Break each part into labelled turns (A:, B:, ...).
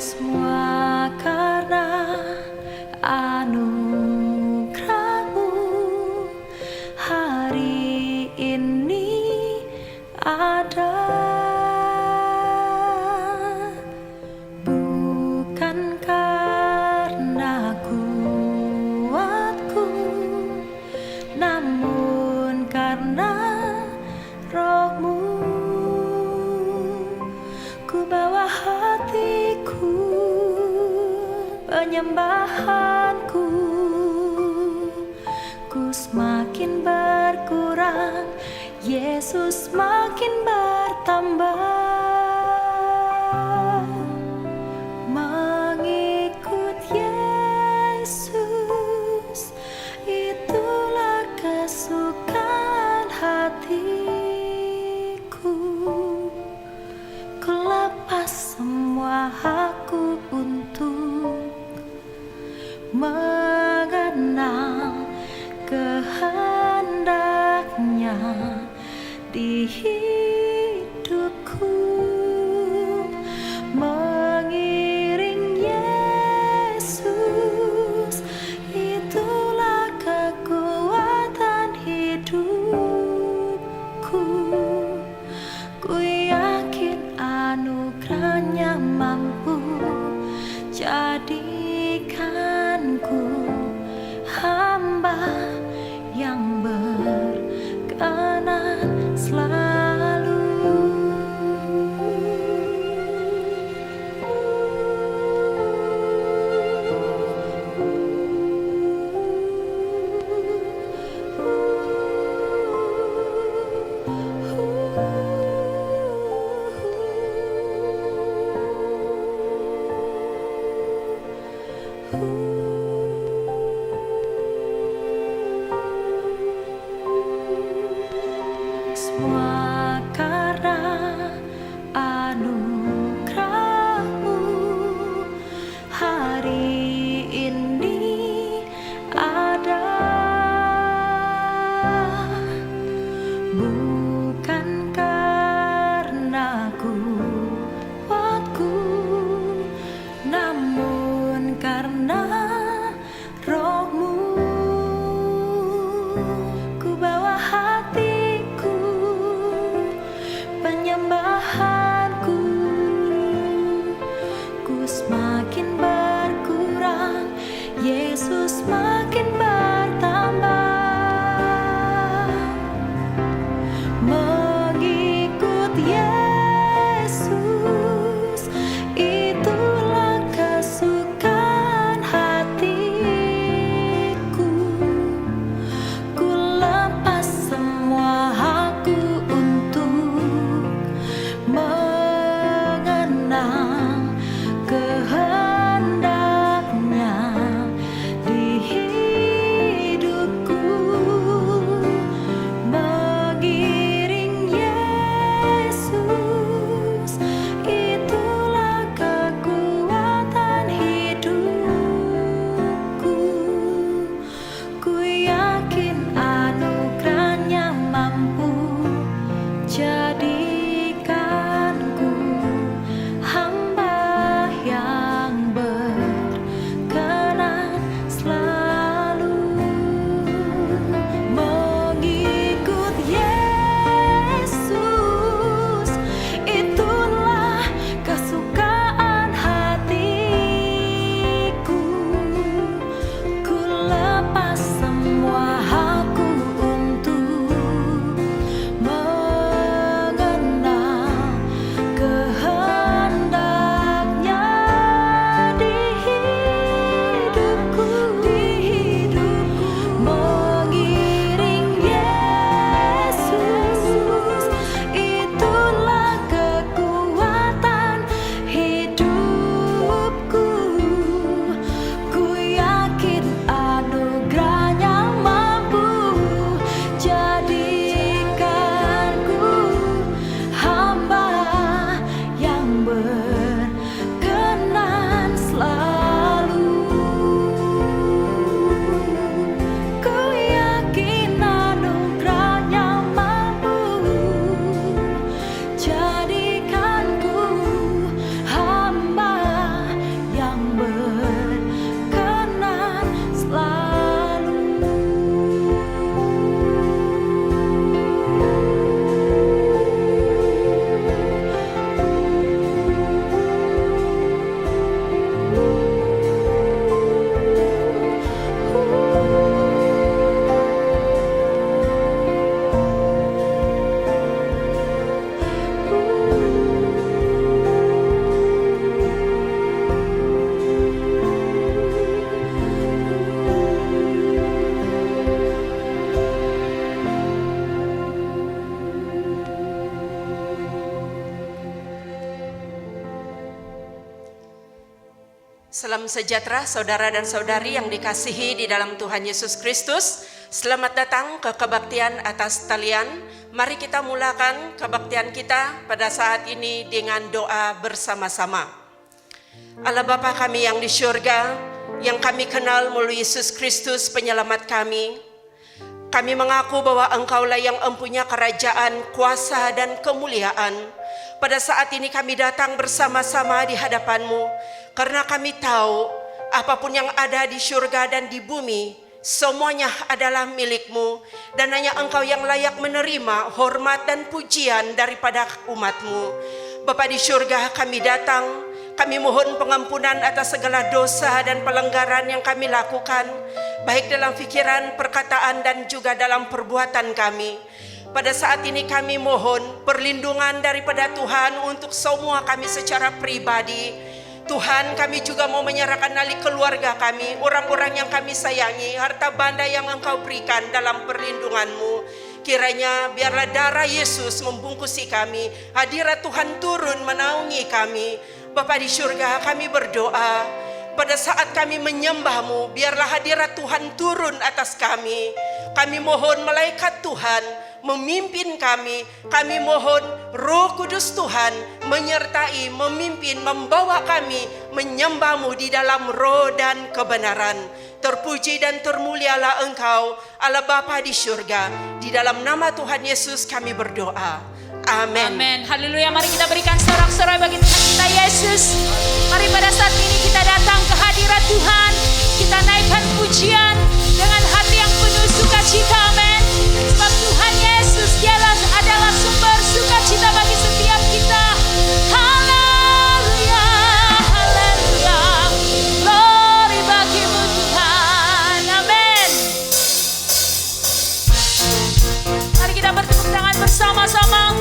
A: Semua karena anugerah-Mu hari ini ada. Bukan karena kuatku, namun karena Roh-Mu. Ku bawa hatiku, penyembahanku, ku semakin berkurang, Yesus makin bertambah. Mengikut Yesus, itulah kesukaan hatiku. Ku lepas semua hakku untuk mengenal kehendaknya di hidupku. Mengiring Yesus, itulah kekuatan hidupku. Ku yakin anugerahnya mampu jadikanku hamba yang berkenan selalu. Semua karena anugerah-Mu hari ini ada. Bukan karena kuatku, namun karena Roh-Mu. Ku bawa hatiku, penyembahanku, ku semakin berkurang, Yesus makin bertambah. Mengikut Yesus, itulah kesukaan hatiku. Ku lepas semua hakku untuk mengenal kehendak
B: Salam sejahtera saudara dan saudari yang dikasihi di dalam Tuhan Yesus Kristus. Selamat datang ke kebaktian atas talian. Mari kita mulakan kebaktian kita pada saat ini dengan doa bersama-sama. Allah Bapa kami yang di syurga, yang kami kenal melalui Yesus Kristus penyelamat kami. Kami mengaku bahwa Engkaulah yang empunya kerajaan, kuasa dan kemuliaan. Pada saat ini kami datang bersama-sama di hadapan-Mu, karena kami tahu apapun yang ada di surga dan di bumi, semuanya adalah milik-Mu, dan hanya Engkau yang layak menerima hormat dan pujian daripada umat-Mu. Bapa di surga, kami datang, kami mohon pengampunan atas segala dosa dan pelanggaran yang kami lakukan, baik dalam pikiran, perkataan, dan juga dalam perbuatan kami. Pada saat ini kami mohon perlindungan daripada Tuhan untuk semua kami secara pribadi. Tuhan, kami juga mau menyerahkan nali keluarga kami, orang-orang yang kami sayangi, harta benda yang Engkau berikan dalam perlindungan-Mu. Kiranya biarlah darah Yesus membungkusi kami, hadirat Tuhan turun menaungi kami. Bapa di surga, kami berdoa, pada saat kami menyembah-Mu, biarlah hadirat Tuhan turun atas kami. Kami mohon malaikat Tuhan memimpin kami. Kami mohon Roh Kudus Tuhan menyertai, memimpin, membawa kami menyembah-Mu di dalam roh dan kebenaran. Terpuji dan termulialah Engkau, Allah Bapa di surga. Di dalam nama Tuhan Yesus kami berdoa. Amin.
C: Amin. Haleluya. Mari kita berikan sorak-sorai bagi Tuhan kita Yesus. Mari pada saat ini kita datang ke hadirat Tuhan. Kita naikkan pujian dengan hati yang penuh sukacita. Amin. Sebab Tuhan Yesus dialah adalah sumber sukacita bagi setiap kita. Haleluya. Haleluya. Glory bagi-Mu Tuhan. Amin. Mari kita bertepuk tangan bersama-sama.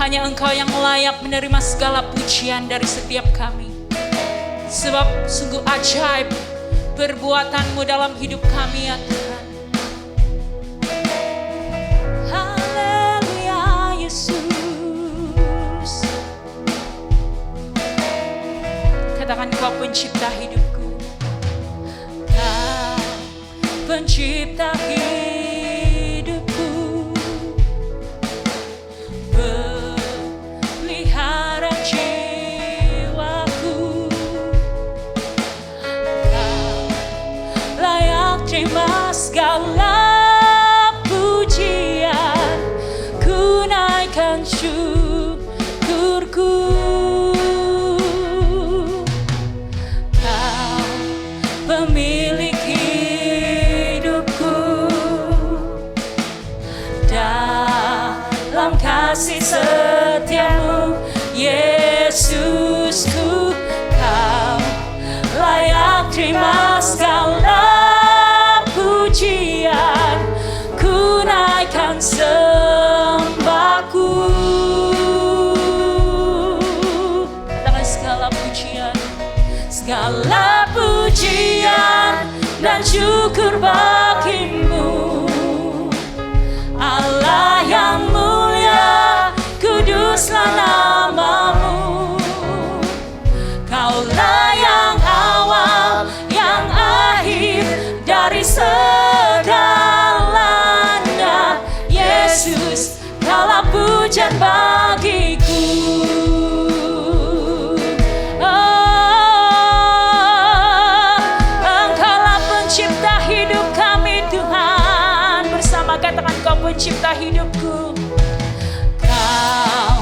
C: hanya Engkau yang layak menerima segala pujian dari setiap kami. Sebab sungguh ajaib perbuatan-Mu dalam hidup kami ya Tuhan. Haleluya Yesus. Katakan, Kau pencipta hidupku. Kau pencipta hidupku, pelihara jiwaku. Kau layak terima segala pujian, ku naikkan syukurku. Kau pemilik hidupku, dalam kasih setiamu Yesusku. Kau layak terima segala pujian, ku naikkan sembahku. Katakan, segala pujian, segala pujian dan syukur bagimu, Allah yang mulia, kuduslah namamu. Kaulah yang awal, yang akhir dari segalanya. Yesus, Kaulah pujian bagiku. Engkaulah pencipta hidup kami Tuhan. Bersama katakan, Kau pencipta hidupku. Kau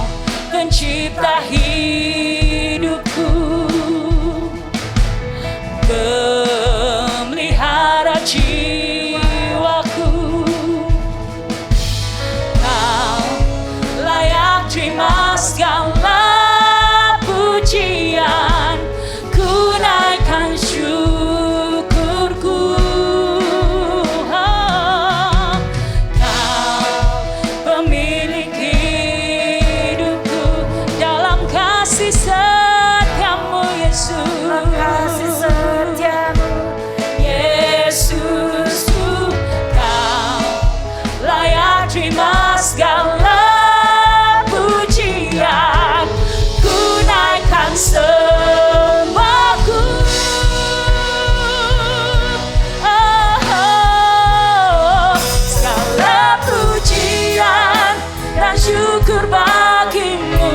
C: pencipta hidupku, pemelihara jiwaku. Kau layak terima segala pujian, ku naikkan syukurku. Kau pemilik hidupku, dalam kasih setiamu Yesus.
A: Kasih setiamu
C: Yesusku, Kau layak terima segala pujian, ku naikkan sembahku. Segala pujian dan syukur bagimu,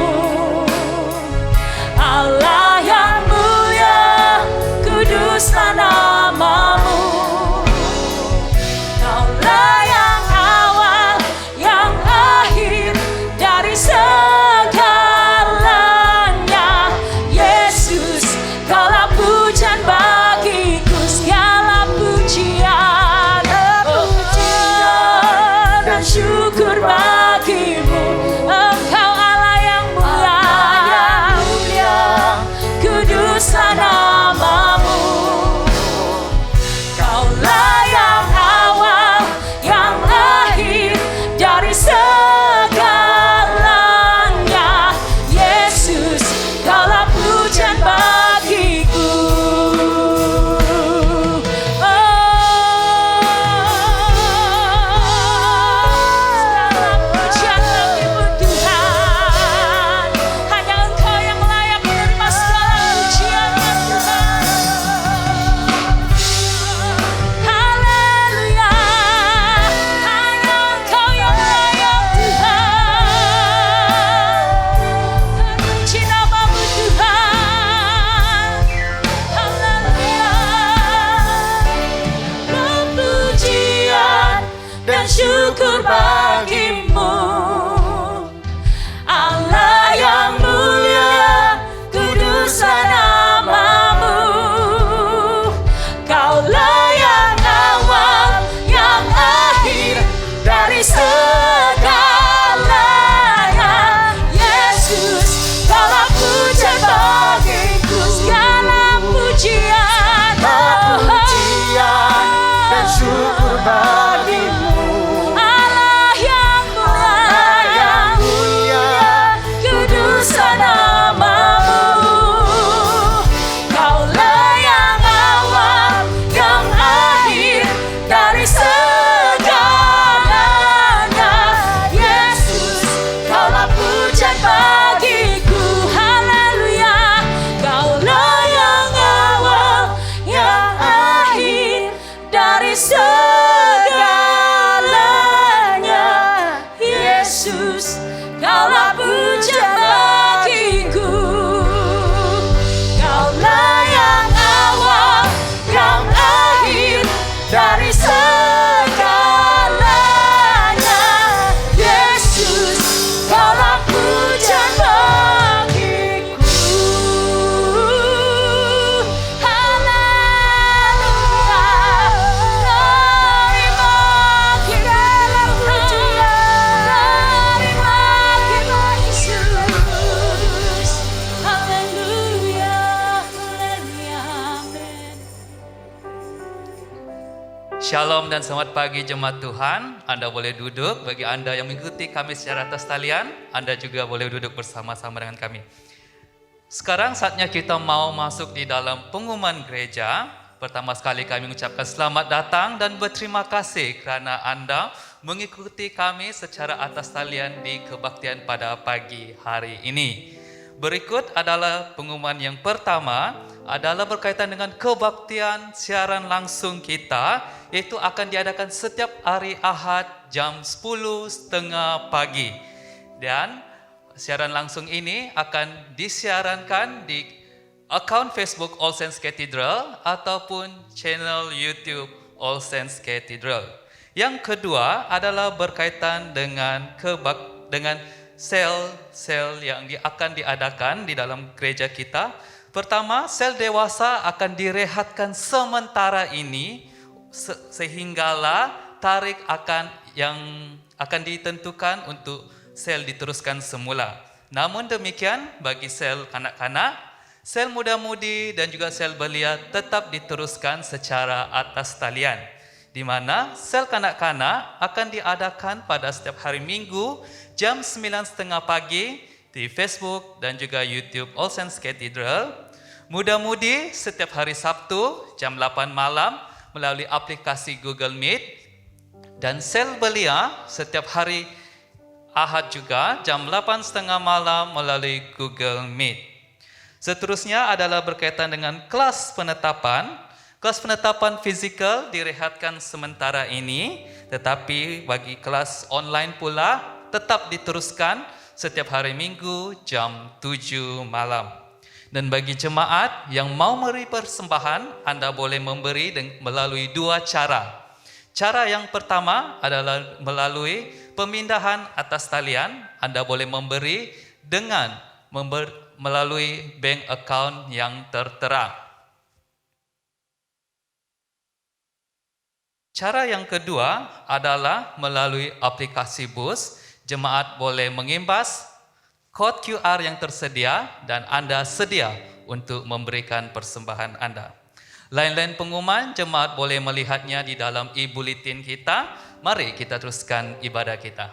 D: Shalom dan selamat pagi jemaat Tuhan. Anda boleh duduk. Bagi Anda yang mengikuti kami secara atas talian, Anda juga boleh duduk bersama-sama dengan kami. Sekarang saatnya kita mau masuk di dalam pengumuman gereja. Pertama sekali kami mengucapkan selamat datang dan berterima kasih kerana Anda mengikuti kami secara atas talian di kebaktian pada pagi hari ini. Berikut adalah pengumuman yang pertama, adalah berkaitan dengan kebaktian siaran langsung kita, yaitu akan diadakan setiap hari Ahad jam 10.30 pagi. Dan siaran langsung ini akan disiarankan di akaun Facebook All Saints Cathedral ataupun channel YouTube All Saints Cathedral. Yang kedua adalah berkaitan dengan sel-sel yang akan diadakan di dalam gereja kita. Pertama, sel dewasa akan direhatkan sementara ini sehinggalah tarikh yang akan ditentukan untuk sel diteruskan semula. Namun demikian, bagi sel kanak-kanak, sel muda-mudi dan juga sel belia tetap diteruskan secara atas talian, di mana sel kanak-kanak akan diadakan pada setiap hari Minggu jam 9.30 pagi di Facebook dan juga YouTube All Saints Cathedral. Muda-mudi setiap hari Sabtu jam 8 malam melalui aplikasi Google Meet. Dan sel belia setiap hari Ahad juga jam 8.30 malam melalui Google Meet. Seterusnya adalah berkaitan dengan kelas penetapan. Kelas penetapan fizikal direhatkan sementara ini, tetapi bagi kelas online pula tetap diteruskan setiap hari Minggu jam 7 malam. Dan bagi jemaat yang mau memberi persembahan, Anda boleh memberi melalui dua cara. Cara yang pertama adalah melalui pemindahan atas talian. Anda boleh memberi dengan melalui bank account yang tertera. Cara yang kedua adalah melalui aplikasi BUS. Jemaat boleh mengimbas kod QR yang tersedia dan Anda sedia untuk memberikan persembahan Anda. Lain-lain pengumuman, jemaat boleh melihatnya di dalam e-bulletin kita. Mari kita teruskan ibadah kita.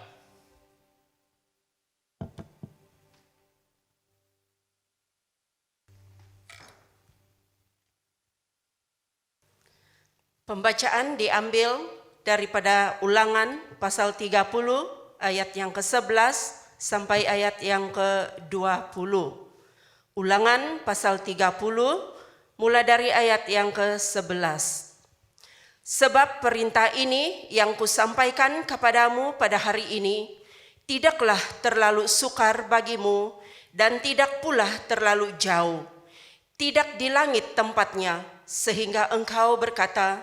B: Pembacaan diambil daripada Ulangan pasal 30 ayat yang ke-11 sampai ayat yang ke-20. Ulangan pasal 30 mulai dari ayat yang ke-11. Sebab perintah ini yang kusampaikan kepadamu pada hari ini tidaklah terlalu sukar bagimu dan tidak pula terlalu jauh. Tidak di langit tempatnya sehingga engkau berkata,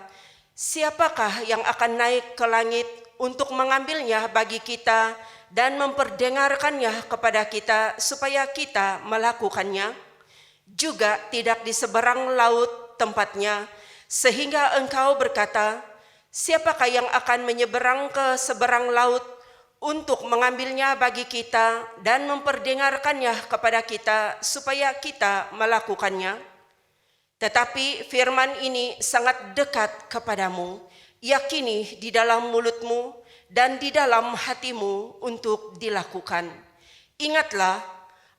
B: siapakah yang akan naik ke langit untuk mengambilnya bagi kita dan memperdengarkannya kepada kita supaya kita melakukannya? Juga tidak di seberang laut tempatnya, sehingga engkau berkata, siapakah yang akan menyeberang ke seberang laut untuk mengambilnya bagi kita dan memperdengarkannya kepada kita supaya kita melakukannya? Tetapi firman ini sangat dekat kepadamu, yakini di dalam mulutmu dan di dalam hatimu untuk dilakukan. Ingatlah,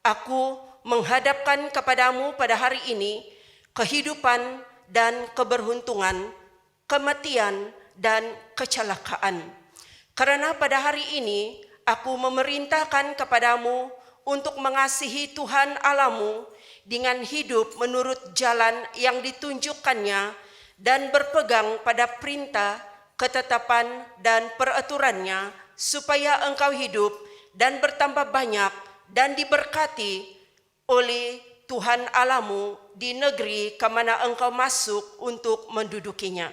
B: aku menghadapkan kepadamu pada hari ini kehidupan dan keberuntungan, kematian dan kecelakaan. Karena pada hari ini aku memerintahkan kepadamu untuk mengasihi Tuhan Allahmu dengan hidup menurut jalan yang ditunjukkannya dan berpegang pada perintah, ketetapan dan peraturannya, supaya engkau hidup dan bertambah banyak dan diberkati oleh Tuhan Allahmu di negeri ke mana engkau masuk untuk mendudukinya.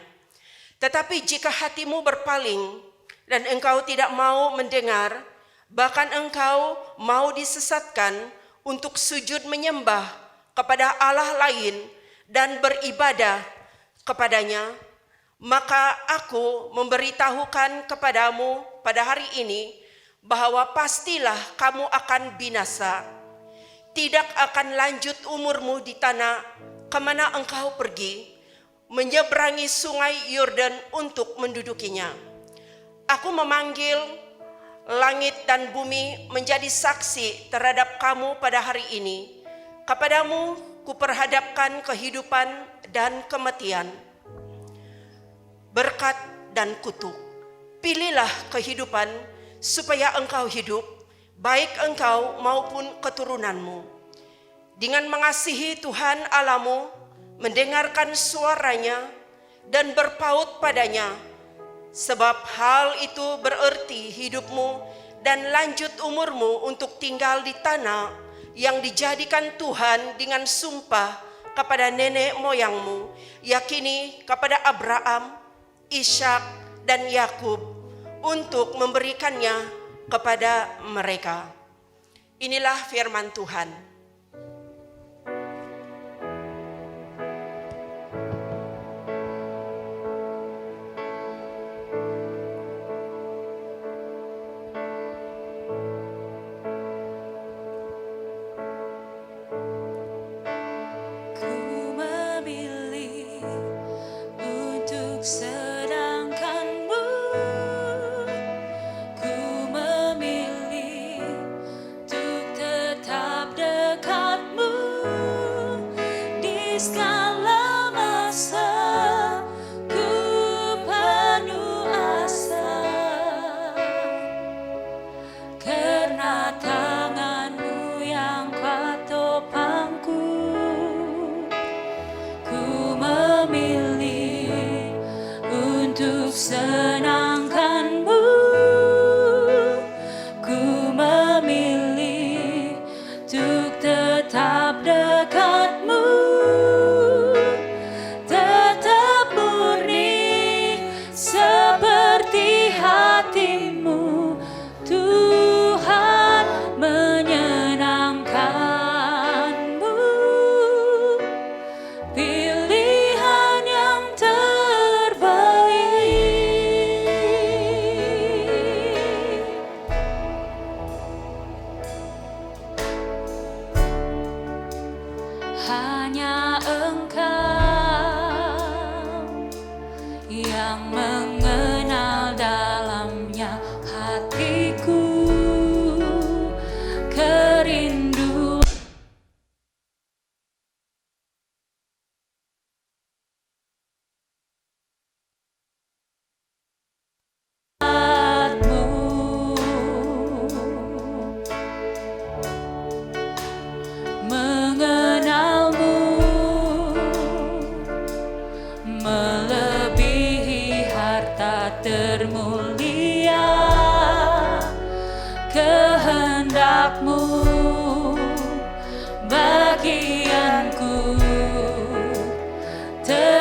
B: Tetapi jika hatimu berpaling dan engkau tidak mau mendengar, bahkan engkau mau disesatkan untuk sujud menyembah kepada Allah lain dan beribadah kepadanya, maka aku memberitahukan kepadamu pada hari ini bahwa pastilah kamu akan binasa. Tidak akan lanjut umurmu di tanah kemana engkau pergi, menyeberangi sungai Yordan untuk mendudukinya. Aku memanggil langit dan bumi menjadi saksi terhadap kamu pada hari ini. Kepadamu kuperhadapkan kehidupan dan kematian, berkat dan kutuk. Pilihlah kehidupan supaya engkau hidup, baik engkau maupun keturunanmu. Dengan mengasihi Tuhan Allahmu, mendengarkan suaranya dan berpaut padanya, sebab hal itu bererti hidupmu dan lanjut umurmu untuk tinggal di tanah yang dijadikan Tuhan dengan sumpah kepada nenek moyangmu, yakini kepada Abraham, Ishak, dan Yakub, untuk memberikannya kepada mereka. Inilah firman Tuhan.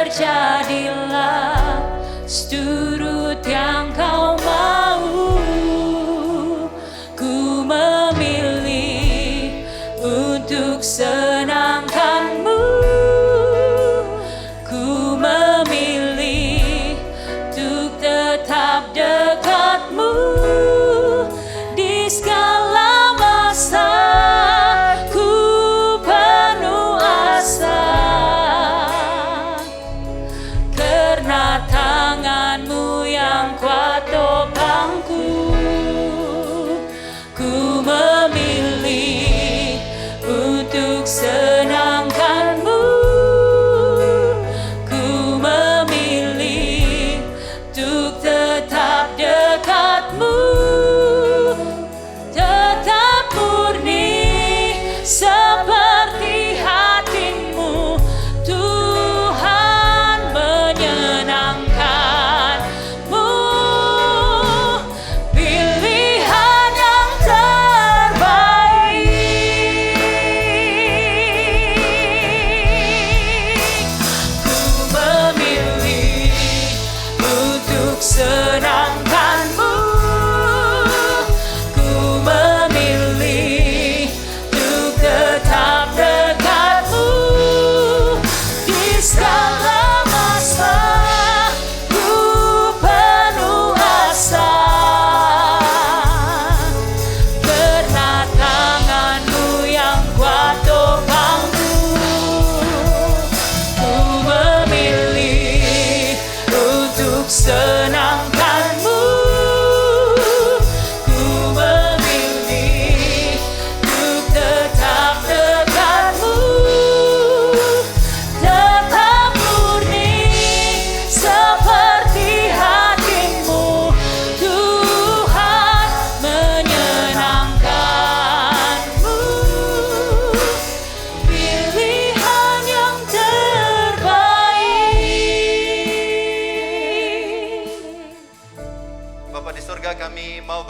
C: Terjadilah seturut yang kau mau. Ku memilih untuk senangkanmu. Ku memilih untuk tetap dekatmu di segala masa. Ku penuh asa karena tanganmu yang kuat topangku. Ku memilih untuk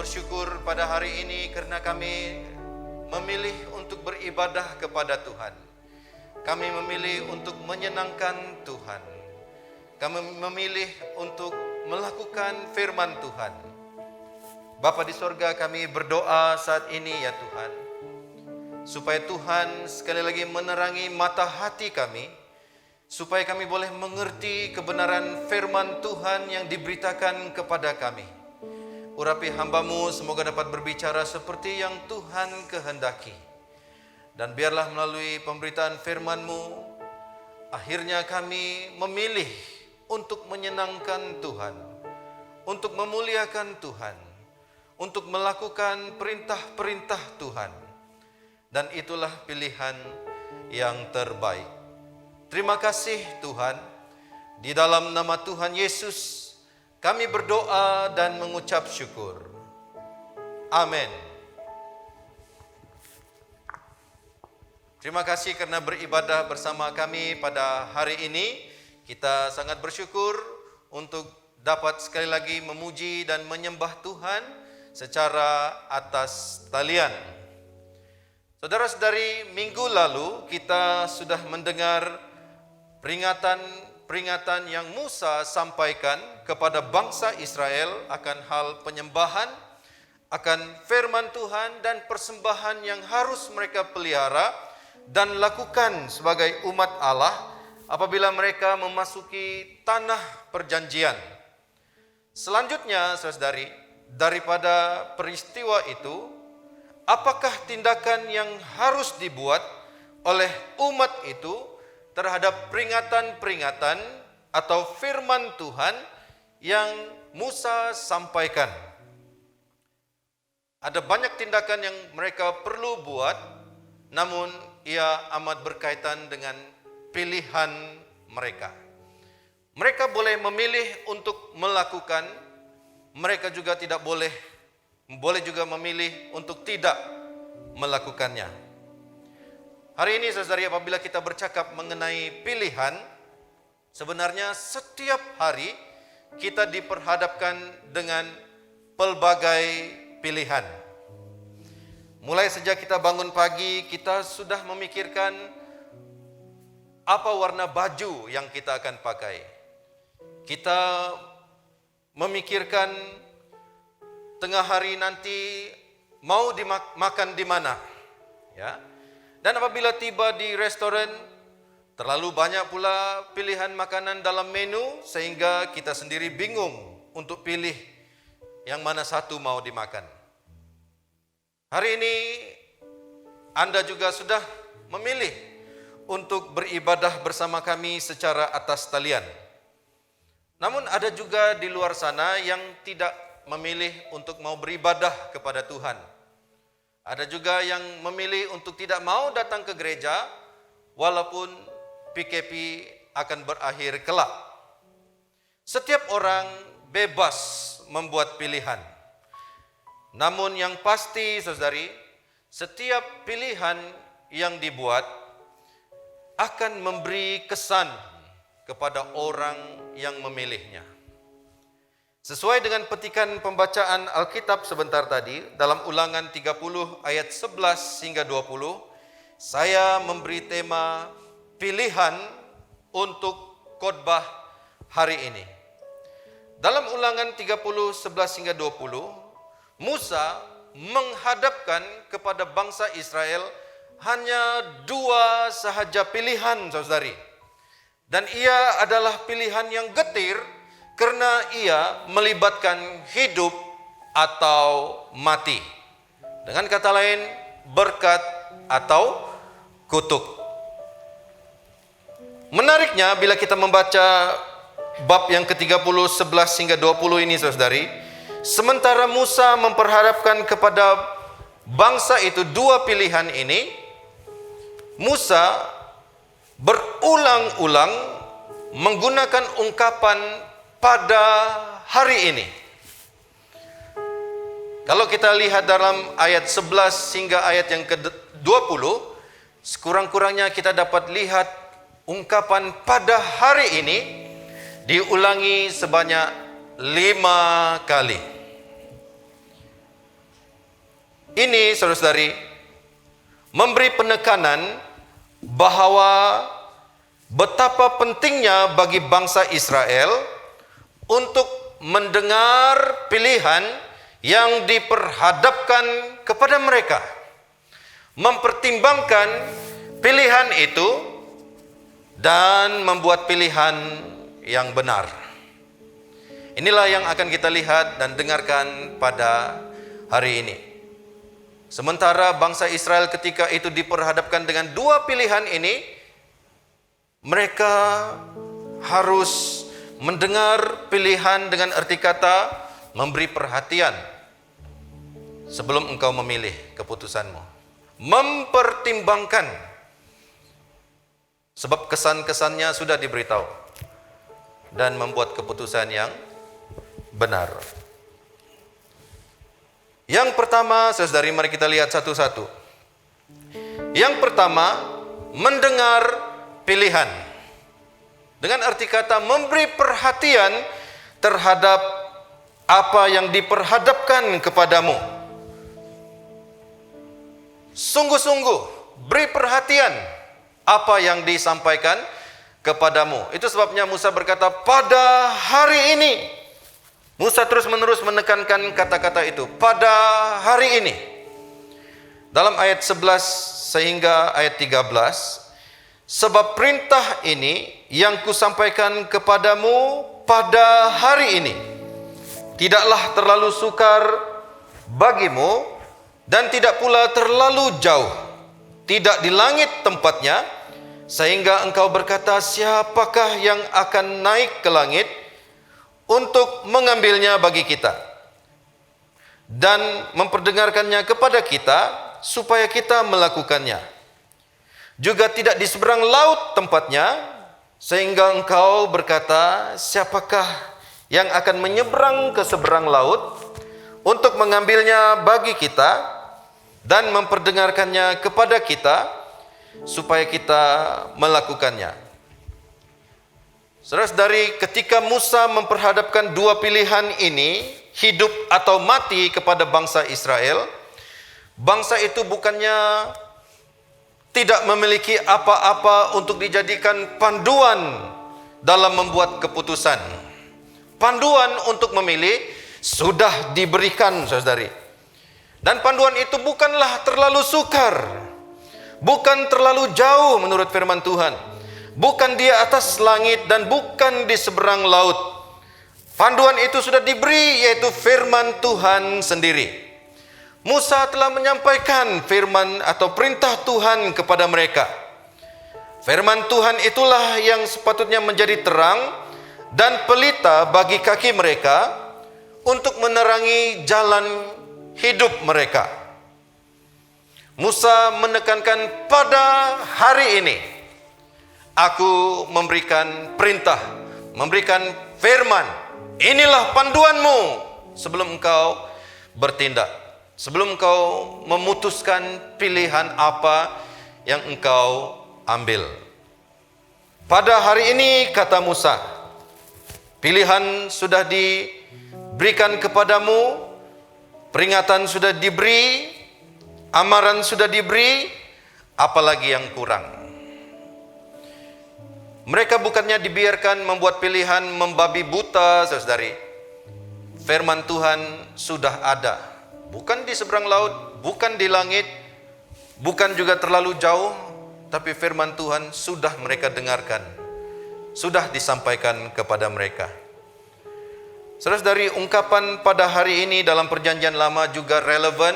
E: bersyukur pada hari ini karena kami memilih untuk beribadah kepada Tuhan. Kami memilih untuk menyenangkan Tuhan. Kami memilih untuk melakukan firman Tuhan. Bapa di sorga, kami berdoa saat ini ya Tuhan, supaya Tuhan sekali lagi menerangi mata hati kami, supaya kami boleh mengerti kebenaran firman Tuhan yang diberitakan kepada kami. Urapi hamba-Mu semoga dapat berbicara seperti yang Tuhan kehendaki. Dan biarlah melalui pemberitaan firman-Mu, akhirnya kami memilih untuk menyenangkan Tuhan, untuk memuliakan Tuhan, untuk melakukan perintah-perintah Tuhan. Dan itulah pilihan yang terbaik. Terima kasih Tuhan. Di dalam nama Tuhan Yesus kami berdoa dan mengucap syukur. Amin. Terima kasih karena beribadah bersama kami pada hari ini. Kita sangat bersyukur untuk dapat sekali lagi memuji dan menyembah Tuhan secara atas talian. Saudara-saudari, minggu lalu kita sudah mendengar peringatan yang Musa sampaikan kepada bangsa Israel akan hal penyembahan, akan firman Tuhan dan persembahan yang harus mereka pelihara dan lakukan sebagai umat Allah apabila mereka memasuki tanah perjanjian. Selanjutnya, saudari, daripada peristiwa itu, apakah tindakan yang harus dibuat oleh umat itu terhadap peringatan-peringatan atau firman Tuhan yang Musa sampaikan? Ada banyak tindakan yang mereka perlu buat, namun ia amat berkaitan dengan pilihan mereka. Mereka boleh memilih untuk melakukan, mereka juga tidak boleh juga memilih untuk tidak melakukannya. Hari ini saudari, apabila kita bercakap mengenai pilihan, sebenarnya setiap hari kita diperhadapkan dengan pelbagai pilihan. Mulai sejak kita bangun pagi, kita sudah memikirkan apa warna baju yang kita akan pakai. Kita memikirkan tengah hari nanti mau dimakan di mana, ya. Dan apabila tiba di restoran, terlalu banyak pula pilihan makanan dalam menu sehingga kita sendiri bingung untuk pilih yang mana satu mau dimakan. Hari ini Anda juga sudah memilih untuk beribadah bersama kami secara atas talian. Namun ada juga di luar sana yang tidak memilih untuk mau beribadah kepada Tuhan. Ada juga yang memilih untuk tidak mau datang ke gereja walaupun PKP akan berakhir kelak. Setiap orang bebas membuat pilihan. Namun yang pasti saudari, setiap pilihan yang dibuat akan memberi kesan kepada orang yang memilihnya. Sesuai dengan petikan pembacaan Alkitab sebentar tadi, dalam Ulangan 30 ayat 11 hingga 20, saya memberi tema pilihan untuk khotbah hari ini. Dalam Ulangan 30, 11 hingga 20, Musa menghadapkan kepada bangsa Israel hanya dua sahaja pilihan, saudari. Dan ia adalah pilihan yang getir, karena ia melibatkan hidup atau mati. Dengan kata lain, berkat atau kutuk. Menariknya bila kita membaca bab yang ke-30, 11 hingga 20 ini saudari, sementara Musa memperhadapkan kepada bangsa itu dua pilihan ini, Musa berulang-ulang menggunakan ungkapan pada hari ini. Kalau kita lihat dalam ayat 11 hingga ayat yang ke-20, sekurang-kurangnya kita dapat lihat ungkapan pada hari ini diulangi sebanyak 5 kali. ini saudara-saudari memberi penekanan bahwa betapa pentingnya bagi bangsa Israel untuk mendengar pilihan yang diperhadapkan kepada mereka, mempertimbangkan pilihan itu dan membuat pilihan yang benar. Inilah yang akan kita lihat dan dengarkan pada hari ini. Sementara bangsa Israel ketika itu diperhadapkan dengan dua pilihan ini, mereka harus mendengar pilihan dengan arti kata memberi perhatian sebelum engkau memilih keputusanmu. Mempertimbangkan, sebab kesan-kesannya sudah diberitahu, dan membuat keputusan yang benar. Yang pertama, saudari, mari kita lihat satu-satu. Yang pertama, mendengar pilihan. Dengan arti kata memberi perhatian terhadap apa yang diperhadapkan kepadamu. Sungguh-sungguh beri perhatian apa yang disampaikan kepadamu. Itu sebabnya Musa berkata, pada hari ini. Musa terus-menerus menekankan kata-kata itu, pada hari ini. Dalam ayat 11 sehingga ayat 13, sebab perintah ini yang kusampaikan kepadamu pada hari ini tidaklah terlalu sukar bagimu dan tidak pula terlalu jauh, tidak di langit tempatnya, sehingga engkau berkata, siapakah yang akan naik ke langit untuk mengambilnya bagi kita dan memperdengarkannya kepada kita supaya kita melakukannya. Juga tidak di seberang laut tempatnya, sehingga engkau berkata, siapakah yang akan menyeberang ke seberang laut untuk mengambilnya bagi kita dan memperdengarkannya kepada kita supaya kita melakukannya. Saudara-saudari, ketika Musa memperhadapkan dua pilihan ini, hidup atau mati kepada bangsa Israel, bangsa itu bukannya tidak memiliki apa-apa untuk dijadikan panduan dalam membuat keputusan. Panduan untuk memilih sudah diberikan, saudari. Dan panduan itu bukanlah terlalu sukar, bukan terlalu jauh menurut firman Tuhan. Bukan di atas langit dan bukan di seberang laut. Panduan itu sudah diberi, yaitu firman Tuhan sendiri. Musa telah menyampaikan firman atau perintah Tuhan kepada mereka. Firman Tuhan itulah yang sepatutnya menjadi terang dan pelita bagi kaki mereka untuk menerangi jalan hidup mereka. Musa menekankan, pada hari ini aku memberikan perintah, memberikan firman. Inilah panduanmu sebelum engkau bertindak, sebelum engkau memutuskan pilihan apa yang engkau ambil. Pada hari ini, kata Musa, pilihan sudah diberikan kepadamu, peringatan sudah diberi, amaran sudah diberi, apalagi yang kurang. Mereka bukannya dibiarkan membuat pilihan membabi buta, saudari. Firman Tuhan sudah ada, bukan di seberang laut, bukan di langit, bukan juga terlalu jauh, tapi firman Tuhan sudah mereka dengarkan, sudah disampaikan kepada mereka. Saudari, ungkapan pada hari ini dalam perjanjian lama juga relevan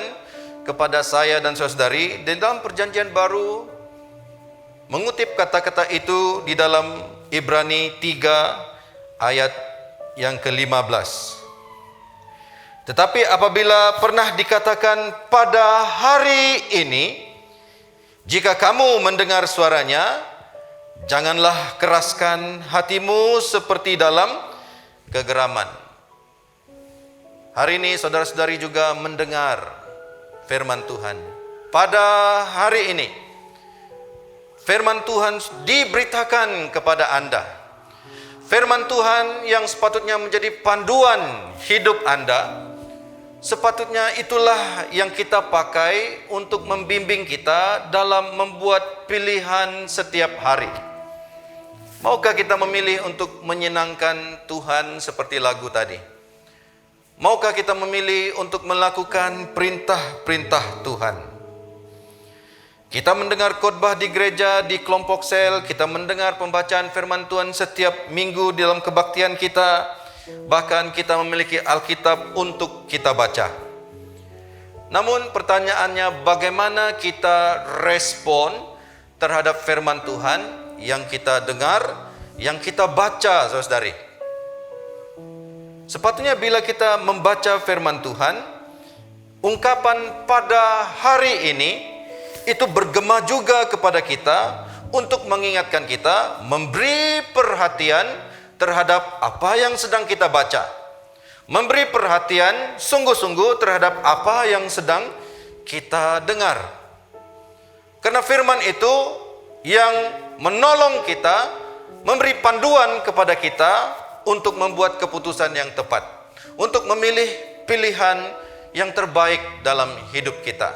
E: kepada saya dan saudari. Di dalam perjanjian baru, mengutip kata-kata itu di dalam Ibrani 3 ayat yang ke-15. Tetapi apabila pernah dikatakan pada hari ini, jika kamu mendengar suaranya, janganlah keraskan hatimu seperti dalam kegeraman. Hari ini saudara-saudari juga mendengar firman Tuhan. Pada hari ini, firman Tuhan diberitakan kepada Anda. Firman Tuhan yang sepatutnya menjadi panduan hidup Anda sepatutnya itulah yang kita pakai untuk membimbing kita dalam membuat pilihan setiap hari. Maukah kita memilih untuk menyenangkan Tuhan seperti lagu tadi? Maukah kita memilih untuk melakukan perintah-perintah Tuhan? Kita mendengar khotbah di gereja, di kelompok sel, kita mendengar pembacaan firman Tuhan setiap minggu dalam kebaktian kita. Bahkan kita memiliki Alkitab untuk kita baca. Namun pertanyaannya, bagaimana kita respon terhadap firman Tuhan yang kita dengar, yang kita baca, saudari? Sepatutnya bila kita membaca firman Tuhan, ungkapan pada hari ini itu bergema juga kepada kita untuk mengingatkan kita, memberi perhatian terhadap apa yang sedang kita baca, memberi perhatian sungguh-sungguh terhadap apa yang sedang kita dengar. Karena firman itu yang menolong kita, memberi panduan kepada kita untuk membuat keputusan yang tepat, untuk memilih pilihan yang terbaik dalam hidup kita.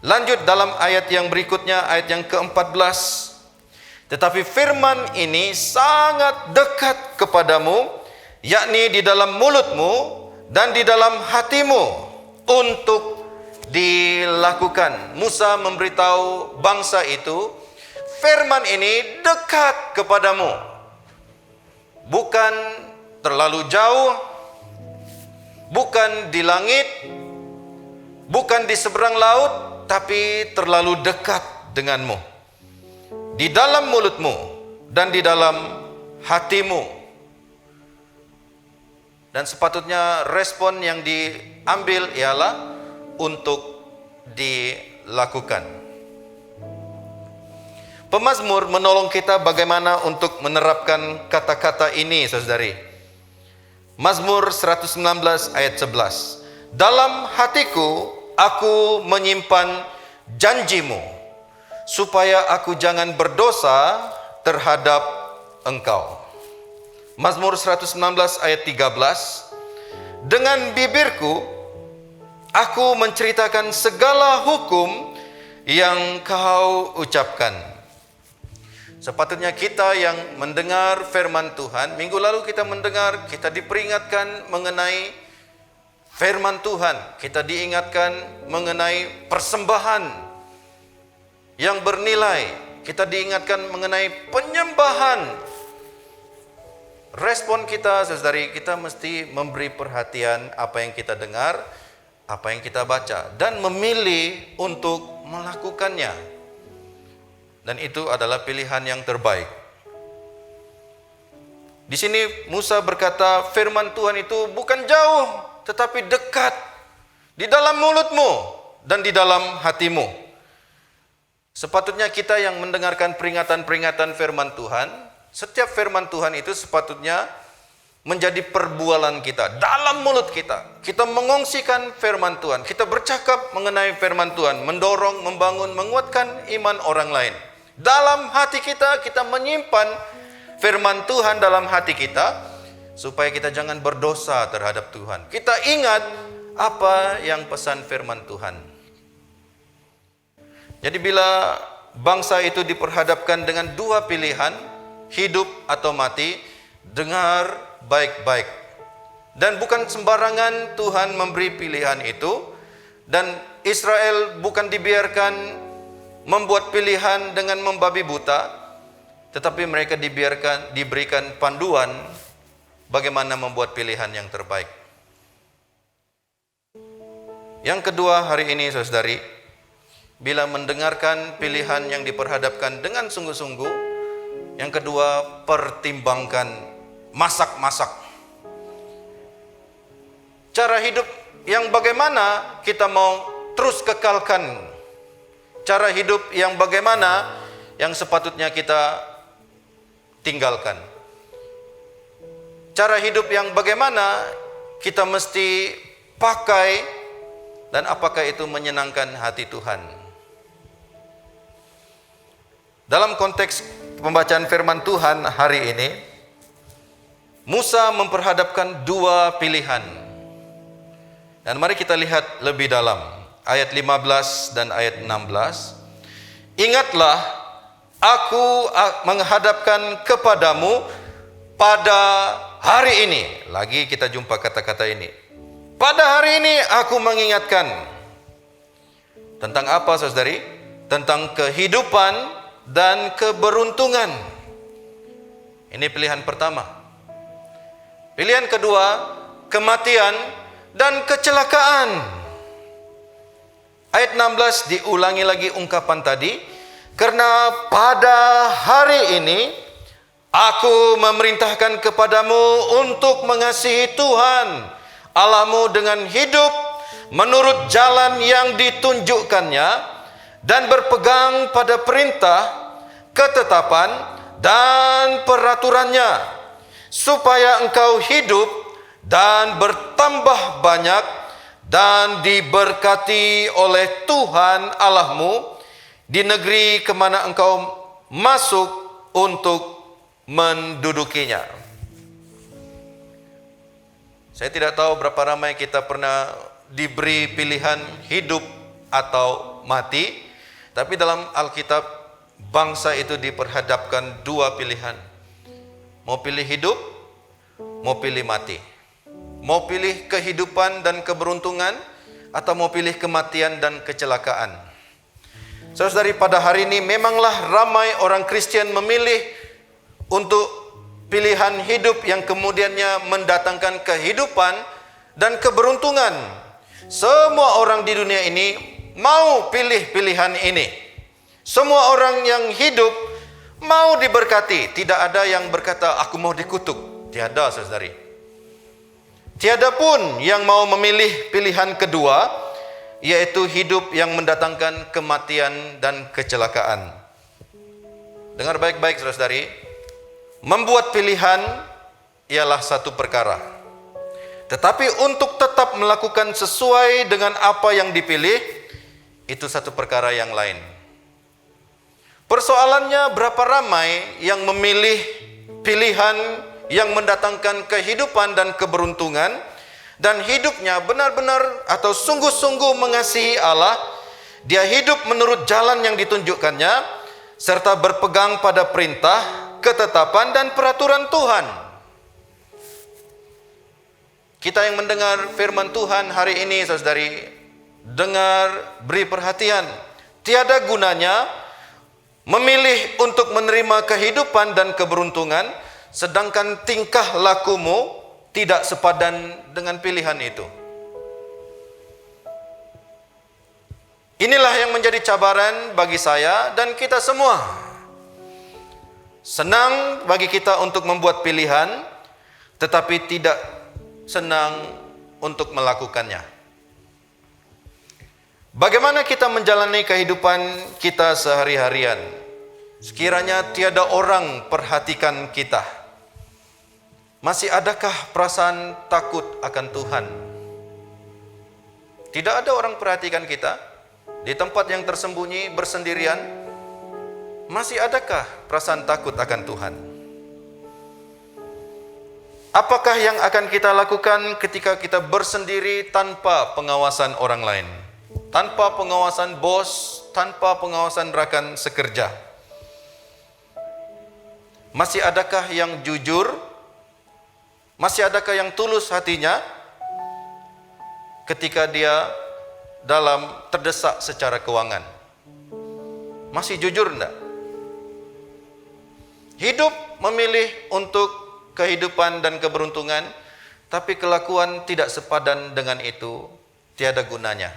E: Lanjut dalam ayat yang berikutnya, ayat yang ke-14. Tetapi firman ini sangat dekat kepadamu, yakni di dalam mulutmu dan di dalam hatimu untuk dilakukan. Musa memberitahu bangsa itu, firman ini dekat kepadamu. Bukan terlalu jauh, bukan di langit, bukan di seberang laut, tapi terlalu dekat denganmu. Di dalam mulutmu dan di dalam hatimu. Dan sepatutnya respon yang diambil ialah untuk dilakukan. Pemazmur menolong kita bagaimana untuk menerapkan kata-kata ini, saudari. Mazmur 119 ayat 11. Dalam hatiku aku menyimpan janjimu, supaya aku jangan berdosa terhadap engkau. Mazmur 119 ayat 13. Dengan bibirku aku menceritakan segala hukum yang kau ucapkan. Sepatutnya kita yang mendengar firman Tuhan, minggu lalu kita mendengar, kita diperingatkan mengenai firman Tuhan, kita diingatkan mengenai persembahan yang bernilai, kita diingatkan mengenai penyembahan. Respon kita, saudari, kita mesti memberi perhatian apa yang kita dengar, apa yang kita baca, dan memilih untuk melakukannya. Dan itu adalah pilihan yang terbaik. Di sini Musa berkata, firman Tuhan itu bukan jauh, tetapi dekat, di dalam mulutmu dan di dalam hatimu. Sepatutnya kita yang mendengarkan peringatan-peringatan firman Tuhan, setiap firman Tuhan itu sepatutnya menjadi perbualan kita, dalam mulut kita. Kita mengongsikan firman Tuhan, kita bercakap mengenai firman Tuhan, mendorong, membangun, menguatkan iman orang lain. Dalam hati kita, kita menyimpan firman Tuhan dalam hati kita, supaya kita jangan berdosa terhadap Tuhan. Kita ingat apa yang pesan firman Tuhan. Jadi bila bangsa itu diperhadapkan dengan dua pilihan, hidup atau mati, dengar baik-baik. Dan bukan sembarangan Tuhan memberi pilihan itu, dan Israel bukan dibiarkan membuat pilihan dengan membabi buta, tetapi mereka diberikan panduan bagaimana membuat pilihan yang terbaik. Yang kedua hari ini, saudari, bila mendengarkan pilihan yang diperhadapkan dengan sungguh-sungguh, yang kedua, pertimbangkan masak-masak. Cara hidup yang bagaimana kita mau terus kekalkan. Cara hidup yang bagaimana yang sepatutnya kita tinggalkan. Cara hidup yang bagaimana kita mesti pakai, dan apakah itu menyenangkan hati Tuhan. Dalam konteks pembacaan firman Tuhan hari ini, Musa memperhadapkan dua pilihan. Dan mari kita lihat lebih dalam. Ayat 15 dan ayat 16. Ingatlah, aku menghadapkan kepadamu pada hari ini. Lagi kita jumpa kata-kata ini. Pada hari ini aku mengingatkan. Tentang apa, saudari? Tentang kehidupan dan keberuntungan. Ini pilihan pertama. Pilihan kedua, kematian dan kecelakaan. Ayat 16 diulangi lagi ungkapan tadi. Karena pada hari ini aku memerintahkan kepadamu untuk mengasihi Tuhan Allahmu dengan hidup menurut jalan yang ditunjukkannya dan berpegang pada perintah, ketetapan dan peraturannya, supaya engkau hidup dan bertambah banyak dan diberkati oleh Tuhan Allahmu di negeri kemana engkau masuk untuk mendudukinya. Saya tidak tahu berapa ramai kita pernah diberi pilihan hidup atau mati, tapi dalam Alkitab bangsa itu diperhadapkan dua pilihan. Mau pilih hidup, mau pilih mati. Mau pilih kehidupan dan keberuntungan, atau mau pilih kematian dan kecelakaan. Saudari, pada hari ini memanglah ramai orang Kristen memilih untuk pilihan hidup yang kemudiannya mendatangkan kehidupan dan keberuntungan. Semua orang di dunia ini mau pilih pilihan ini. Semua orang yang hidup mau diberkati. Tidak ada yang berkata, aku mau dikutuk. Tiada, saudari. Tiada pun yang mau memilih pilihan kedua, yaitu hidup yang mendatangkan kematian dan kecelakaan. Dengar baik-baik, saudari. Membuat pilihan ialah satu perkara. Tetapi untuk tetap melakukan sesuai dengan apa yang dipilih, itu satu perkara yang lain. Persoalannya, berapa ramai yang memilih pilihan yang mendatangkan kehidupan dan keberuntungan, dan hidupnya benar-benar atau sungguh-sungguh mengasihi Allah. Dia hidup menurut jalan yang ditunjukkannya, serta berpegang pada perintah, ketetapan dan peraturan Tuhan. Kita yang mendengar firman Tuhan hari ini, saudari, dengar, beri perhatian. Tiada gunanya memilih untuk menerima kehidupan dan keberuntungan, sedangkan tingkah lakumu tidak sepadan dengan pilihan itu. Inilah yang menjadi cabaran bagi saya dan kita semua. Senang bagi kita untuk membuat pilihan, tetapi tidak senang untuk melakukannya. Bagaimana kita menjalani kehidupan kita sehari-harian? Sekiranya tiada orang perhatikan kita, masih adakah perasaan takut akan Tuhan? Tidak ada orang perhatikan kita di tempat yang tersembunyi bersendirian. Masih adakah perasaan takut akan Tuhan? Apakah yang akan kita lakukan ketika kita bersendiri tanpa pengawasan orang lain? Tanpa pengawasan bos, tanpa pengawasan rekan sekerja? Masih adakah yang jujur? Masih adakah yang tulus hatinya ketika dia dalam terdesak secara keuangan? Masih jujur enggak? Hidup memilih untuk kehidupan dan keberuntungan, tapi kelakuan tidak sepadan dengan itu, tiada gunanya.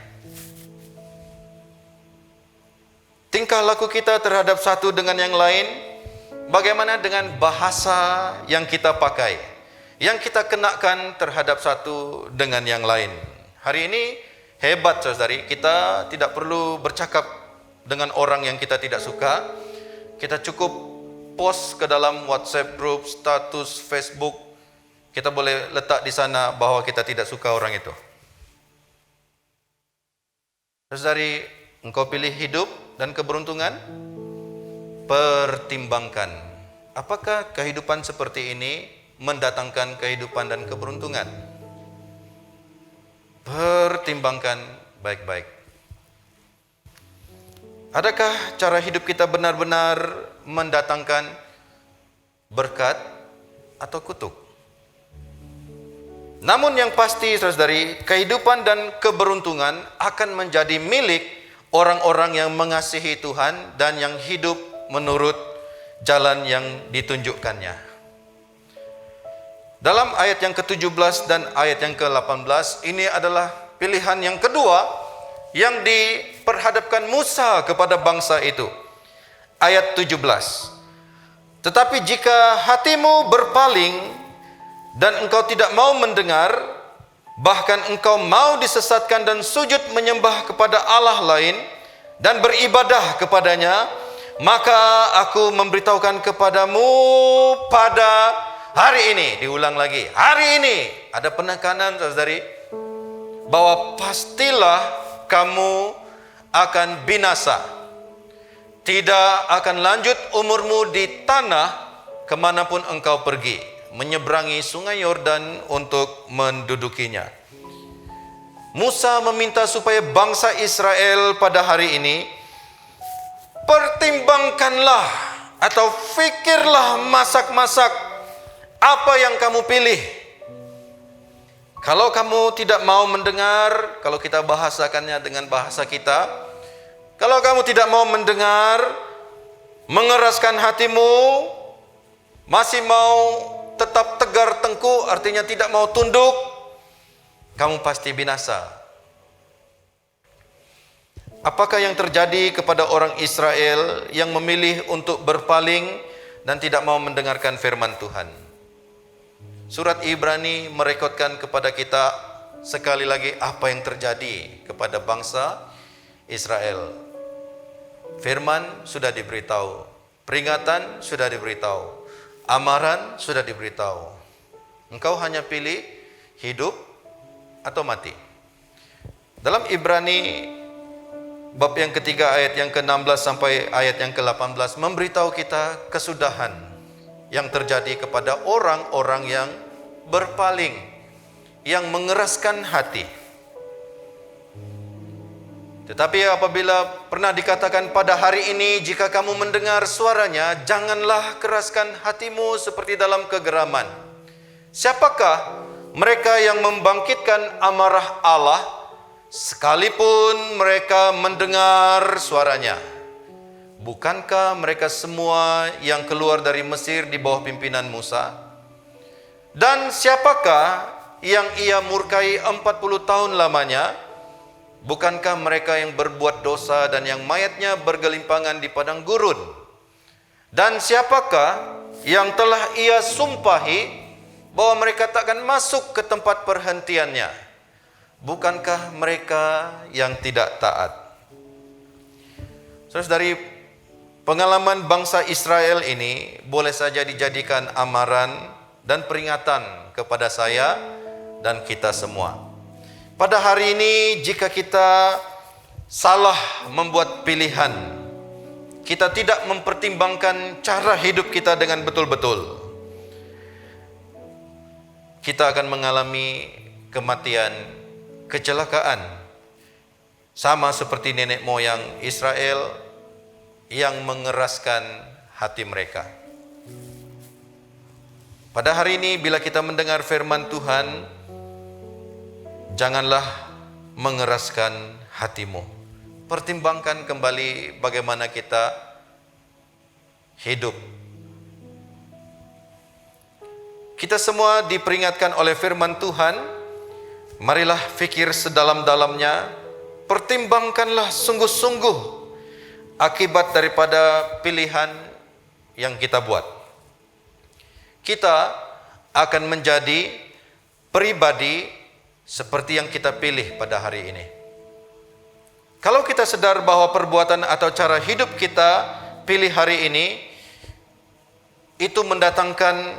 E: Tingkah laku kita terhadap satu dengan yang lain, bagaimana dengan bahasa yang kita pakai, yang kita kenakan terhadap satu dengan yang lain? Hari ini hebat, saudari, kita tidak perlu bercakap dengan orang yang kita tidak suka. Kita cukup post ke dalam WhatsApp group, status Facebook. Kita boleh letak di sana bahwa kita tidak suka orang itu. Saudari, engkau pilih hidup dan keberuntungan? Pertimbangkan, apakah kehidupan seperti ini mendatangkan kehidupan dan keberuntungan. Pertimbangkan baik-baik. Adakah cara hidup kita benar-benar mendatangkan berkat atau kutuk? Namun yang pasti, saudari, kehidupan dan keberuntungan akan menjadi milik orang-orang yang mengasihi Tuhan dan yang hidup menurut jalan yang ditunjukkannya. Dalam ayat yang ke-17 dan ayat yang ke-18, ini adalah pilihan yang kedua yang diperhadapkan Musa kepada bangsa itu. Ayat 17. Tetapi jika hatimu berpaling dan engkau tidak mau mendengar, bahkan engkau mau disesatkan dan sujud menyembah kepada Allah lain dan beribadah kepadanya, maka aku memberitahukan kepadamu pada hari ini. Diulang lagi, hari ini ada penekanan, saudari, bahwa pastilah kamu akan binasa. Tidak akan lanjut umurmu di tanah kemanapun engkau pergi, menyeberangi sungai Yordan untuk mendudukinya. Musa meminta supaya bangsa Israel pada hari ini pertimbangkanlah atau fikirlah masak-masak apa yang kamu pilih. Kalau kamu tidak mau mendengar, kalau kita bahasakannya dengan bahasa kita, kalau kamu tidak mau mendengar, mengeraskan hatimu, masih mau tetap tegar tengkuk, artinya tidak mau tunduk, kamu pasti binasa. Apakah yang terjadi kepada orang Israel yang memilih untuk berpaling dan tidak mau mendengarkan firman Tuhan? Surat Ibrani merekodkan kepada kita sekali lagi apa yang terjadi kepada bangsa Israel. Firman sudah diberitahu, peringatan sudah diberitahu, amaran sudah diberitahu. Engkau hanya pilih hidup atau mati. Dalam Ibrani bab yang ketiga ayat yang ke-16 sampai ayat yang ke-18 memberitahu kita kesudahan yang terjadi kepada orang-orang yang berpaling, yang mengeraskan hati. Tetapi apabila pernah dikatakan pada hari ini, jika kamu mendengar suaranya, janganlah keraskan hatimu seperti dalam kegeraman. Siapakah mereka yang membangkitkan amarah Allah sekalipun mereka mendengar suaranya? Bukankah mereka semua yang keluar dari Mesir di bawah pimpinan Musa? Dan siapakah yang ia murkai 40 tahun lamanya? Bukankah mereka yang berbuat dosa dan yang mayatnya bergelimpangan di padang gurun? Dan siapakah yang telah ia sumpahi bahwa mereka takkan masuk ke tempat perhentiannya? Bukankah mereka yang tidak taat? Saudari, pengalaman bangsa Israel ini boleh saja dijadikan amaran dan peringatan kepada saya dan kita semua. Pada hari ini, jika kita salah membuat pilihan, kita tidak mempertimbangkan cara hidup kita dengan betul-betul, kita akan mengalami kematian, kecelakaan, sama seperti nenek moyang Israel yang mengeraskan hati mereka. Pada hari ini, bila kita mendengar firman Tuhan, janganlah mengeraskan hatimu. Pertimbangkan kembali bagaimana kita hidup. Kita semua diperingatkan oleh firman Tuhan, marilah fikir sedalam-dalamnya, pertimbangkanlah sungguh-sungguh akibat daripada pilihan yang kita buat. Kita akan menjadi pribadi seperti yang kita pilih pada hari ini. Kalau kita sadar bahwa perbuatan atau cara hidup kita pilih hari ini itu mendatangkan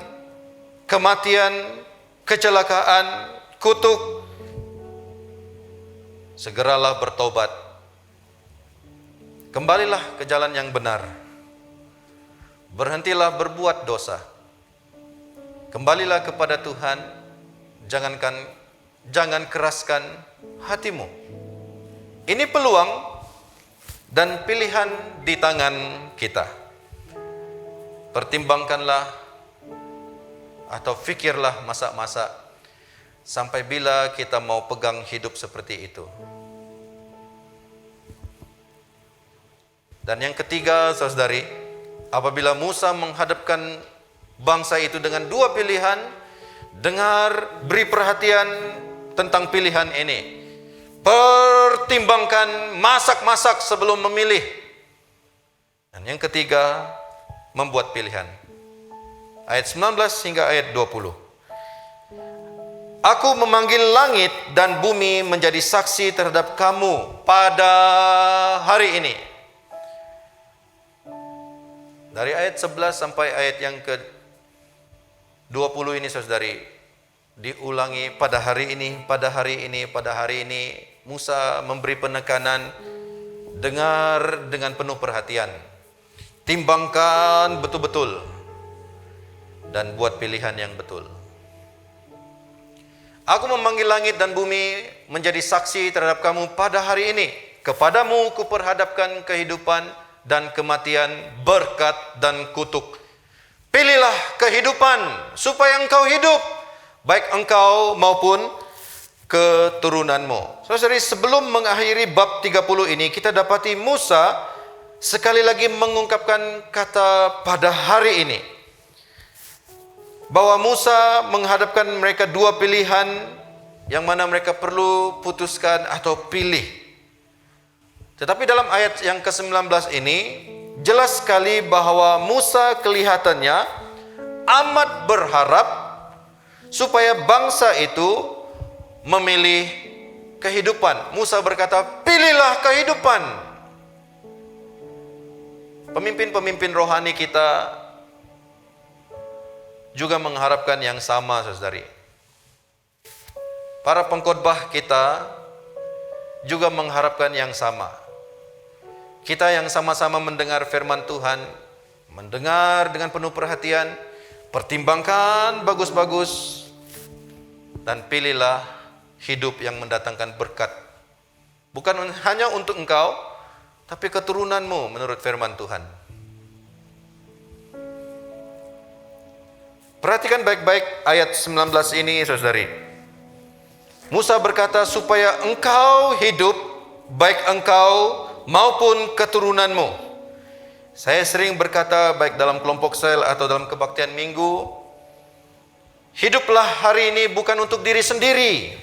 E: kematian, kecelakaan, kutuk, segeralah bertobat. Kembalilah ke jalan yang benar. Berhentilah berbuat dosa. Kembalilah kepada Tuhan, jangan keraskan hatimu. Ini peluang dan pilihan di tangan kita. Pertimbangkanlah atau fikirlah masa-masa sampai bila kita mau pegang hidup seperti itu. Dan yang ketiga, saudari, apabila Musa menghadapkan bangsa itu dengan dua pilihan, dengar, beri perhatian tentang pilihan ini. Pertimbangkan, masak-masak sebelum memilih. Dan yang ketiga, membuat pilihan. Ayat 19 hingga ayat 20. Aku memanggil langit dan bumi menjadi saksi terhadap kamu pada hari ini. Dari ayat 11 sampai ayat yang ke-20 ini, saudari, diulangi pada hari ini, pada hari ini, pada hari ini. Musa memberi penekanan, dengar dengan penuh perhatian, timbangkan betul-betul, dan buat pilihan yang betul. Aku memanggil langit dan bumi menjadi saksi terhadap kamu pada hari ini. Kepadamu kuperhadapkan kehidupan dan kematian, berkat dan kutuk. Pilihlah kehidupan supaya engkau hidup, baik engkau maupun keturunanmu. Saudari, sebelum mengakhiri bab 30 ini, kita dapati Musa sekali lagi mengungkapkan kata pada hari ini. Bahwa Musa menghadapkan mereka dua pilihan yang mana mereka perlu putuskan atau pilih. Tetapi dalam ayat yang ke-19 ini jelas sekali bahwa Musa kelihatannya amat berharap supaya bangsa itu memilih kehidupan. Musa berkata, pilihlah kehidupan. Pemimpin-pemimpin rohani kita juga mengharapkan yang sama, saudari. Para pengkhotbah kita juga mengharapkan yang sama. Kita yang sama-sama mendengar firman Tuhan, mendengar dengan penuh perhatian, pertimbangkan bagus-bagus, dan pilihlah hidup yang mendatangkan berkat. Bukan hanya untuk engkau, tapi keturunanmu menurut firman Tuhan. Perhatikan baik-baik ayat 19 ini, saudari. Musa berkata, supaya engkau hidup, baik engkau maupun keturunanmu. Saya sering berkata, baik dalam kelompok sel atau dalam kebaktian minggu, hiduplah hari ini bukan untuk diri sendiri,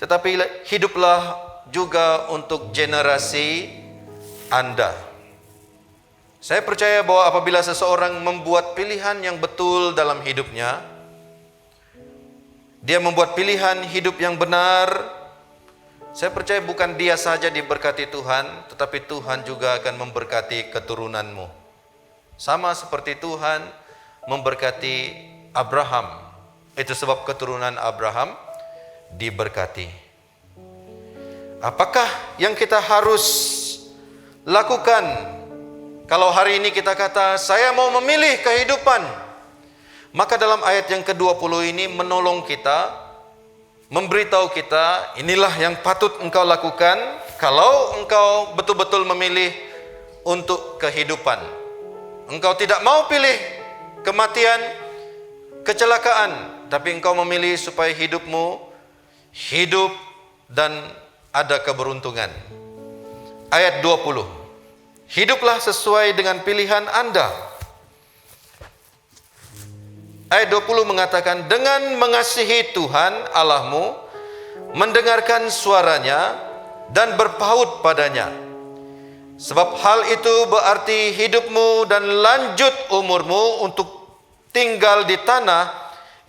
E: tetapi hiduplah juga untuk generasi Anda. Saya percaya bahwa apabila seseorang membuat pilihan yang betul dalam hidupnya, dia membuat pilihan hidup yang benar, saya percaya bukan dia saja diberkati Tuhan, tetapi Tuhan juga akan memberkati keturunanmu. Sama seperti Tuhan memberkati Abraham. Itu sebab keturunan Abraham diberkati. Apakah yang kita harus lakukan? Kalau hari ini kita kata, saya mau memilih kehidupan, maka dalam ayat yang ke-20 ini menolong kita, memberitahu kita, inilah yang patut engkau lakukan kalau engkau betul-betul memilih untuk kehidupan. Engkau tidak mau pilih kematian, kecelakaan, tapi engkau memilih supaya hidupmu hidup dan ada keberuntungan. Ayat 20. Hiduplah sesuai dengan pilihan Anda. Ayat 20 mengatakan, dengan mengasihi Tuhan Allahmu, mendengarkan suaranya dan berpaut padanya. Sebab hal itu berarti hidupmu dan lanjut umurmu untuk tinggal di tanah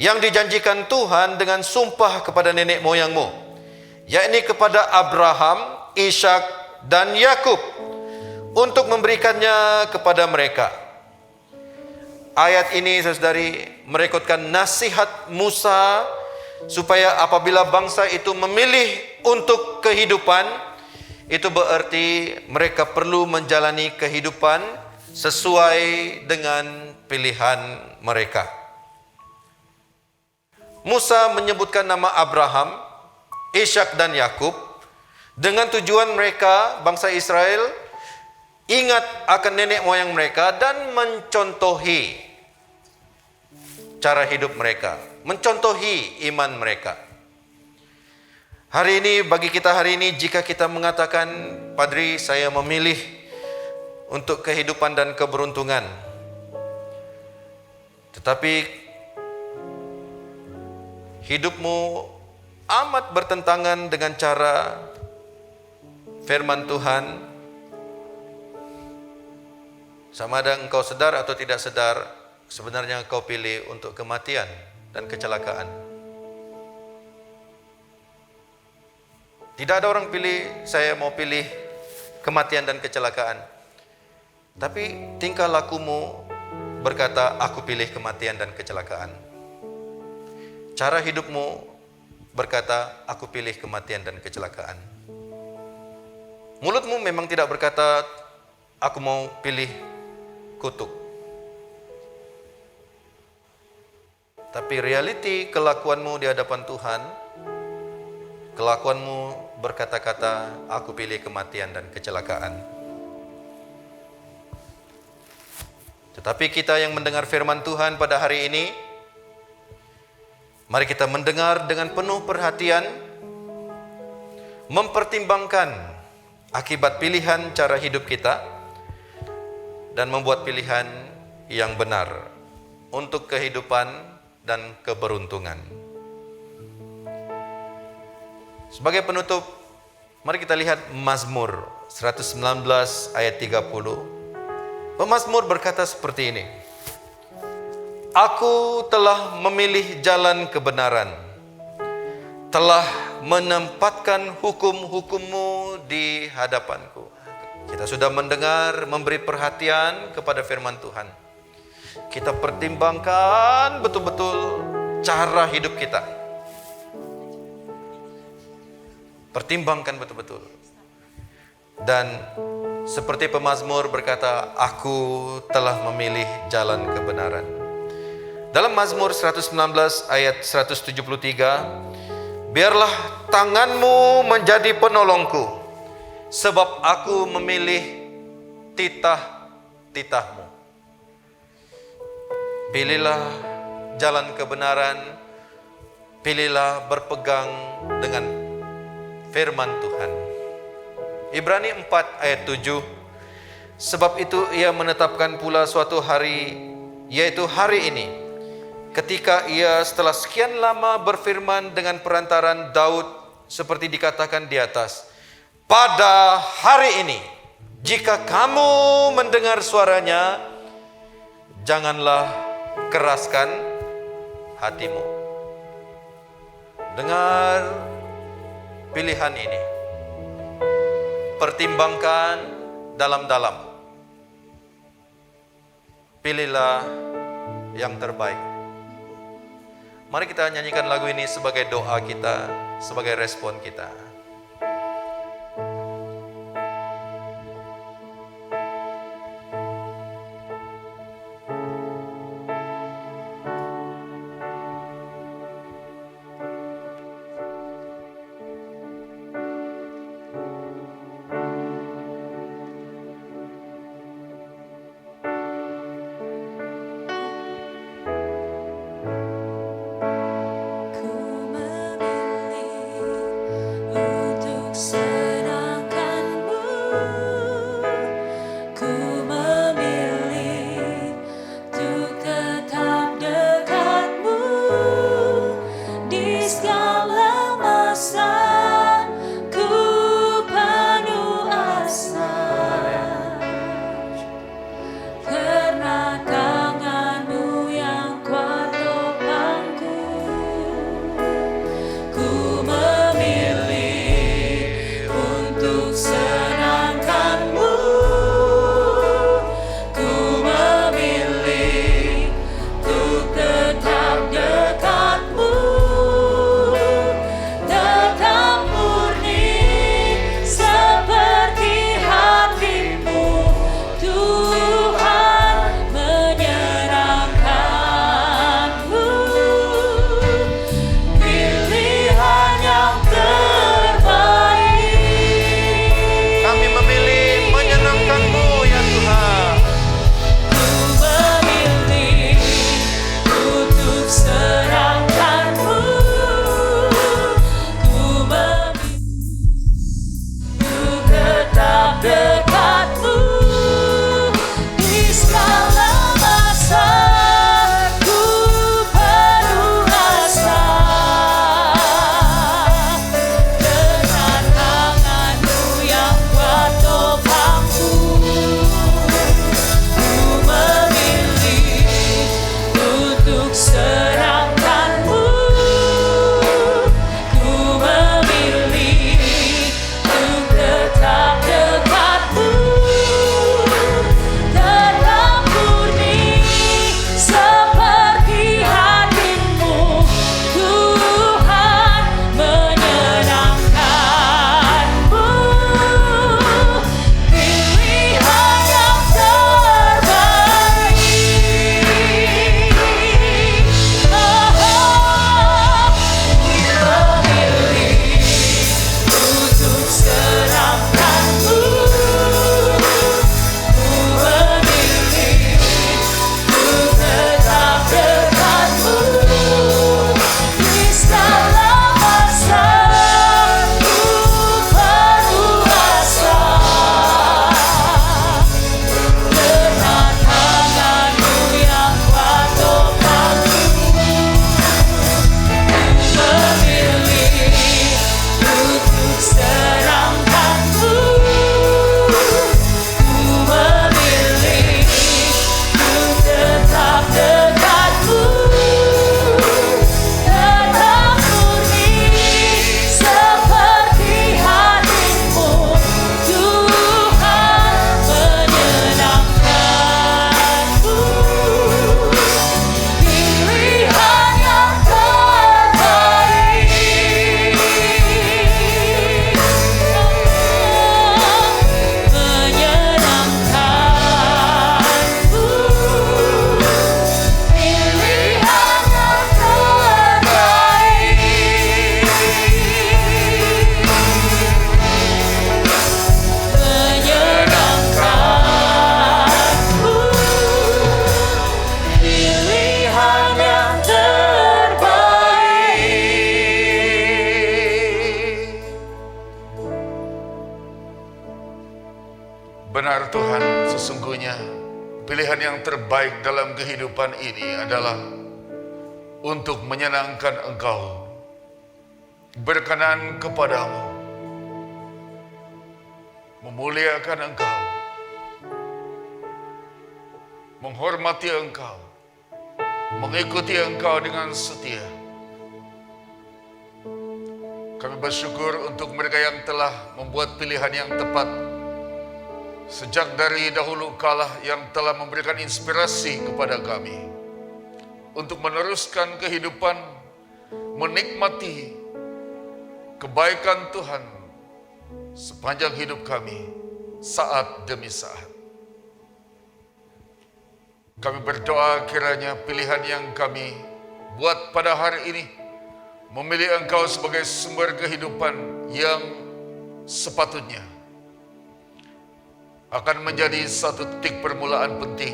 E: yang dijanjikan Tuhan dengan sumpah kepada nenek moyangmu, yakni kepada Abraham, Ishak dan Yakub, untuk memberikannya kepada mereka. Ayat ini, saudari, merekodkan nasihat Musa supaya apabila bangsa itu memilih untuk kehidupan, itu berarti mereka perlu menjalani kehidupan sesuai dengan pilihan mereka. Musa menyebutkan nama Abraham, Ishak dan Yakub dengan tujuan mereka, bangsa Israel, ingat akan nenek moyang mereka dan mencontohi cara hidup mereka, mencontohi iman mereka. Hari ini, bagi kita hari ini, jika kita mengatakan, Padri, saya memilih untuk kehidupan dan keberuntungan, tetapi hidupmu amat bertentangan dengan cara firman Tuhan, sama ada engkau sadar atau tidak sadar, sebenarnya engkau pilih untuk kematian dan kecelakaan. Tidak ada orang pilih, saya mau pilih kematian dan kecelakaan. Tapi tingkah lakumu berkata, aku pilih kematian dan kecelakaan. Cara hidupmu berkata, aku pilih kematian dan kecelakaan. Mulutmu memang tidak berkata, aku mau pilih kutuk. Tapi realiti kelakuanmu di hadapan Tuhan, kelakuanmu berkata-kata, aku pilih kematian dan kecelakaan. Tetapi kita yang mendengar firman Tuhan pada hari ini, mari kita mendengar dengan penuh perhatian, mempertimbangkan akibat pilihan cara hidup kita, dan membuat pilihan yang benar untuk kehidupan dan keberuntungan. Sebagai penutup, mari kita lihat Mazmur 119 ayat 30. Pemazmur berkata seperti ini, aku telah memilih jalan kebenaran, telah menempatkan hukum-hukum-Mu di hadapanku. Kita sudah mendengar, memberi perhatian kepada firman Tuhan. Kita pertimbangkan betul-betul cara hidup kita. Pertimbangkan betul-betul. Dan seperti pemazmur berkata, aku telah memilih jalan kebenaran. Dalam Mazmur 119 ayat 173, biarlah tanganmu menjadi penolongku, sebab aku memilih titah-titahmu. Pilihlah jalan kebenaran, pilihlah berpegang dengan firman Tuhan. Ibrani 4 ayat 7, sebab itu ia menetapkan pula suatu hari, yaitu hari ini, ketika ia setelah sekian lama berfirman dengan perantaran Daud, seperti dikatakan di atas, pada hari ini, jika kamu mendengar suaranya, janganlah keraskan hatimu. Dengar pilihan ini, pertimbangkan dalam-dalam, pilihlah yang terbaik. Mari kita nyanyikan lagu ini sebagai doa kita, sebagai respon kita.
A: Ku memilih
F: Tuhan, sesungguhnya pilihan yang terbaik dalam kehidupan ini adalah untuk menyenangkan Engkau, berkenan kepadamu, memuliakan Engkau, menghormati Engkau, mengikuti Engkau dengan setia. Kami bersyukur untuk mereka yang telah membuat pilihan yang tepat sejak dari dahulu kala, yang telah memberikan inspirasi kepada kami untuk meneruskan kehidupan, menikmati kebaikan Tuhan sepanjang hidup kami, saat demi saat. Kami berdoa kiranya pilihan yang kami buat pada hari ini memilih Engkau sebagai sumber kehidupan yang sepatutnya akan menjadi satu titik permulaan penting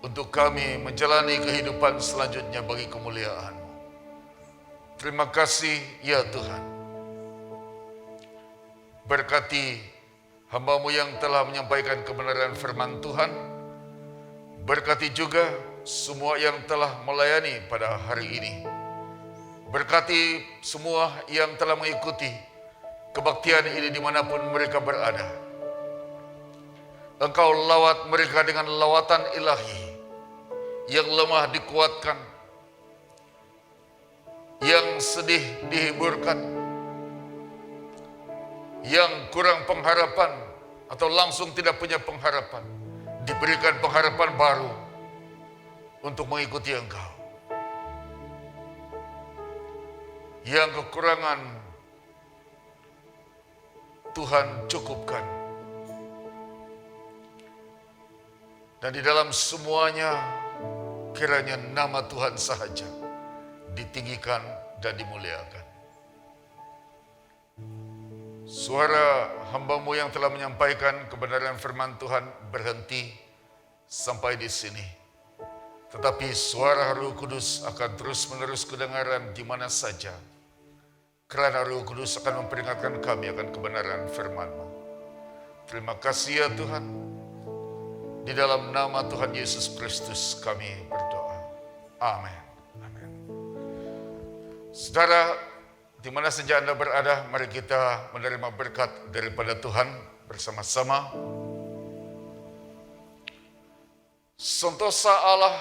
F: untuk kami menjalani kehidupan selanjutnya bagi kemuliaan-Mu. Terima kasih ya Tuhan. Berkati hamba-Mu yang telah menyampaikan kebenaran firman Tuhan. Berkati juga semua yang telah melayani pada hari ini. Berkati semua yang telah mengikuti kebaktian ini dimanapun mereka berada. Engkau lawat mereka dengan lawatan ilahi, yang lemah dikuatkan, yang sedih dihiburkan, yang kurang pengharapan atau langsung tidak punya pengharapan diberikan pengharapan baru untuk mengikuti Engkau. Yang kekurangan Tuhan cukupkan. Dan di dalam semuanya kiranya nama Tuhan sahaja ditinggikan dan dimuliakan. Suara hamba-Mu yang telah menyampaikan kebenaran firman Tuhan berhenti sampai di sini. Tetapi suara Roh Kudus akan terus-menerus kedengaran di mana saja. Kerana Roh Kudus akan memperingatkan kami akan kebenaran firman-Mu. Terima kasih ya Tuhan. Di dalam nama Tuhan Yesus Kristus kami berdoa. Amin. Amin. Saudara, di mana saja Anda berada, mari kita menerima berkat daripada Tuhan bersama-sama. Sentosa Allah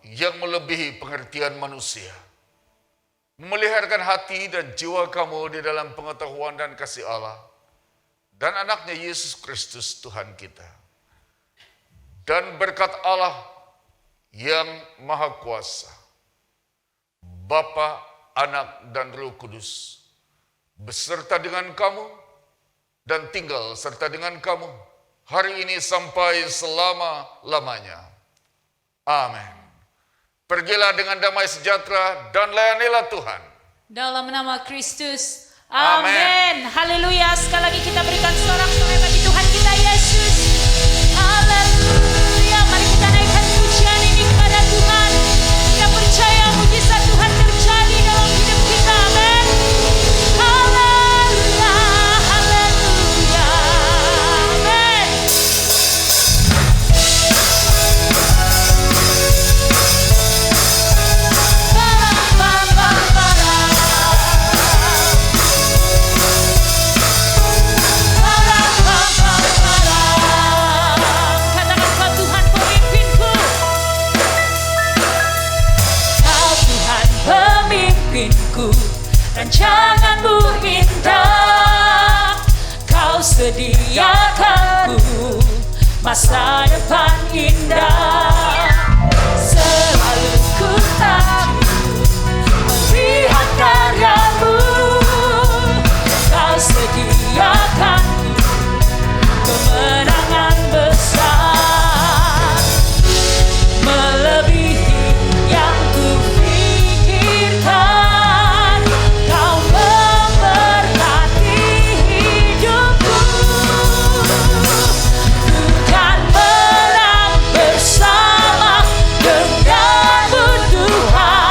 F: yang melebihi pengertian manusia, memeliharkan hati dan jiwa kamu di dalam pengetahuan dan kasih Allah dan anaknya Yesus Kristus Tuhan kita. Dan berkat Allah yang Maha Kuasa, Bapa, Anak, dan Roh Kudus, beserta dengan kamu dan tinggal serta dengan kamu hari ini sampai selama-lamanya. Amin. Pergilah dengan damai sejahtera dan layanilah Tuhan.
C: Dalam nama Kristus.
F: Amin.
C: Amin. Haleluya. Sekali lagi kita berikan sorak-sorai bagi Tuhan kita Yesus. Haleluya. Mari kita naikkan pujian ini kepada Tuhan. Kita percaya mujizat Tuhan terjadi dalam hidup kita. Amin. Haleluya. Haleluya. Amin. Katakan kau Tuhan pemimpinku. Kau Tuhan pemimpinku. Rancangan-Mu indah. Kau sediakanku masa depan indah. Selalu ku takjub melihat karya-Mu. Kau sediakanku kemenangan besar, melebihi yang kupikirkan. Kau memberkati hidupku. Ku kan menang bersama denganmu Tuhan.